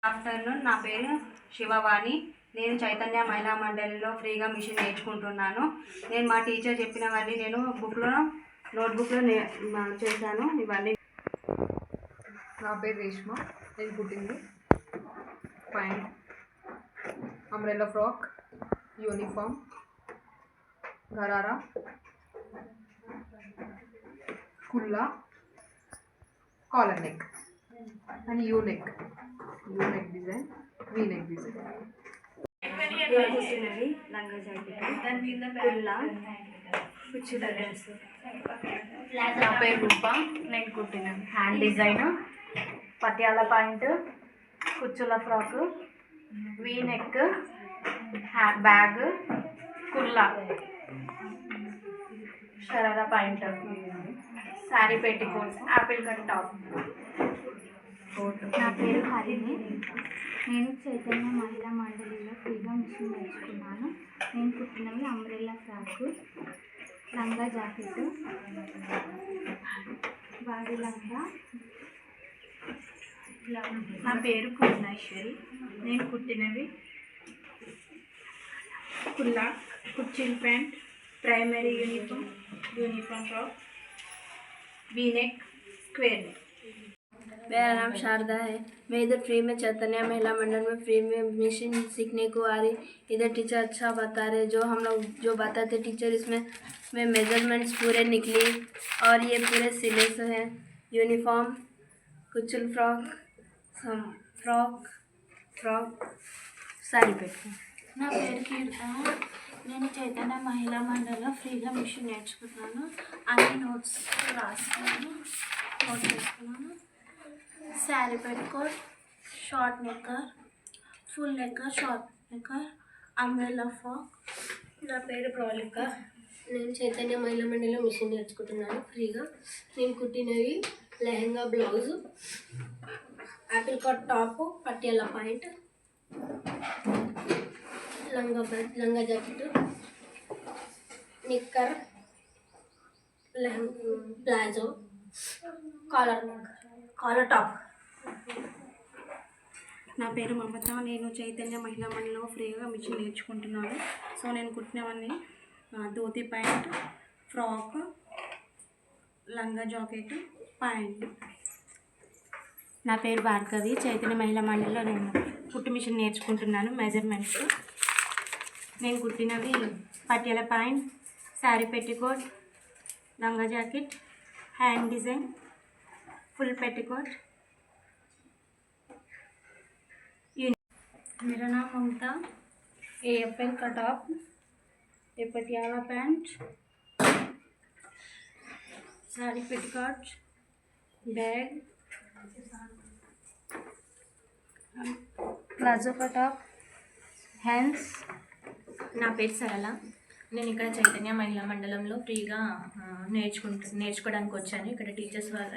Afternoon నా పేరు శివవాణి. నేను చైతన్య మహిళా మండలిలో ఫ్రీగా మిషన్ నేర్చుకుంటున్నాను. నేను మా టీచర్ చెప్పినవన్నీ నేను నోట్బుక్లో చేశాను. ఇవన్నీ నా పేరు రేష్మ. నేను కుట్టింది pant, umbrella frock, uniform, gharara, కుల్లా, collar neck and U neck design, V neck design. కుట్టినవి లంగా జాకెట్, కుల్లా, కుచ్చుల డ్రెస్. నా పేరు రూప. నేను కుట్టినవి హ్యాండ్ డిజైన్, పటియాలా పాయింట్, కుచ్చుల ఫ్రాక్, వీ నెక్, బ్యాగ్, కుల్లా, sharara point, sari petticoat, apple cut top. నా పేరు హరిణి. నేను చైతన్య మహిళా మండలిలో ఫ్రీగా మిషన్ నేర్చుకున్నాను. నేను కుట్టినవి అంబ్రెల్లా ఫ్రాక్, లంగా జాకెట్, బాడీ లంగా. నా పేరు పూర్ణేశ్వరి. నేను కుట్టినవి కుల్లా, కుర్చీల్ pant, primary uniform frock, V neck, square neck. मेरा नाम शारदा है. मैं इधर फ्री में चैतन्य महिला मंडल में फ्री में मशीन सीखने को आ रही. इधर टीचर अच्छा बता रहे. जो हम लोग जो बताते टीचर इसमें मेजरमेंट्स पूरे निकली और ये पूरे सिले से हैं. यूनिफॉर्म, कुचल फ्रॉक साड़ी पेटी. నా పేరు కీర్తన. నేను చైతన్య మహిళా మండలిలో ఫ్రీగా మిషన్ నేర్చుకున్నాను. అన్ని నోట్స్ రాసుకున్నాను, నోట్ చేసుకున్నాను. Sari petticoat, short knicker, full knicker, short knicker, umbrella frock. నా పేరు ప్రవళిక. నేను చైతన్య మహిళా మండలిలో మిషన్ నేర్చుకుంటున్నాను ఫ్రీగా. నేను కుట్టినవి lehenga blouse, apple cut top, Patiala point, లంగా jacket, knicker, palazzo, collar top. నా పేరు మమత. నేను చైతన్య మహిళా మండలిలో ఫ్రీగా మిషన్ నేర్చుకుంటున్నాను. సో నేను కుట్టినవన్నీ ధోతి ప్యాంట్, ఫ్రాక్, లంగా జాకెట్, ప్యాంట్. నా పేరు భార్గవి. చైతన్య మహిళా మండలిలో నేను కుట్టు మిషన్ నేర్చుకుంటున్నాను. మెజర్మెంట్స్ నేను కుట్టినవి పటియాలా ప్యాంట్, శారీ పెట్టికోట్, లంగా jacket, hand design, full petticoat. मेरा नाम ममता. ये एप्पल का टॉप, ये Patiala pant, sari petticoat, bag, palazzo का टॉप, हैंड्स. నా పేరు సరళ. నేను ఇక్కడ చైతన్య మహిళా మండలంలో ఫ్రీగా నేర్చుకోవడానికి వచ్చాను. ఇక్కడ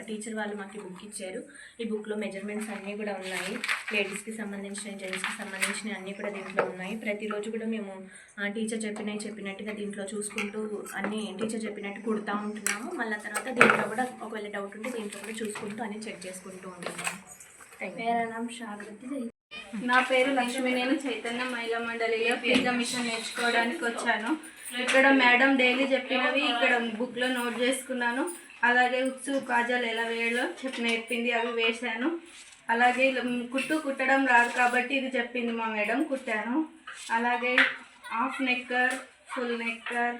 టీచర్ వాళ్ళు మాకు బుక్ ఇచ్చారు. ఈ బుక్లో మెజర్మెంట్స్ అన్నీ కూడా ఉన్నాయి. లేడీస్కి సంబంధించిన, జెంట్స్కి సంబంధించిన అన్నీ కూడా దీంట్లో ఉన్నాయి. ప్రతిరోజు కూడా మేము టీచర్ చెప్పినట్టుగా దీంట్లో చూసుకుంటూ అన్నీ టీచర్ చెప్పినట్టు కుడుతూ ఉంటున్నాము. మళ్ళీ తర్వాత దీంట్లో కూడా ఒకవేళ డౌట్ ఉంటే దీంట్లో కూడా చూసుకుంటూ అన్నీ చెక్ చేసుకుంటూ ఉంటున్నాము. मेरा नाम शागृति. నా పేరు లక్ష్మి. నేను చైతన్య మహిళా మండలిలో ఫ్రీగా మిషన్ నేర్చుకోవడానికి వచ్చాను. ఇక్కడ మేడం డైలీ చెప్పినవి ఇక్కడ బుక్లో నోట్ చేసుకున్నాను. అలాగే ఉక్సు కాజాలు ఎలా వేయాలో నేర్పింది, అవి వేశాను. అలాగే కుట్టడం రాదు కాబట్టి ఇది చెప్పింది మా మేడం, కుట్టాను. అలాగే half knicker, full knicker,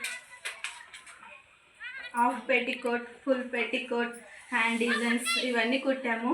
half petticoat, full petticoat, hand designs ఇవన్నీ కుట్టాము.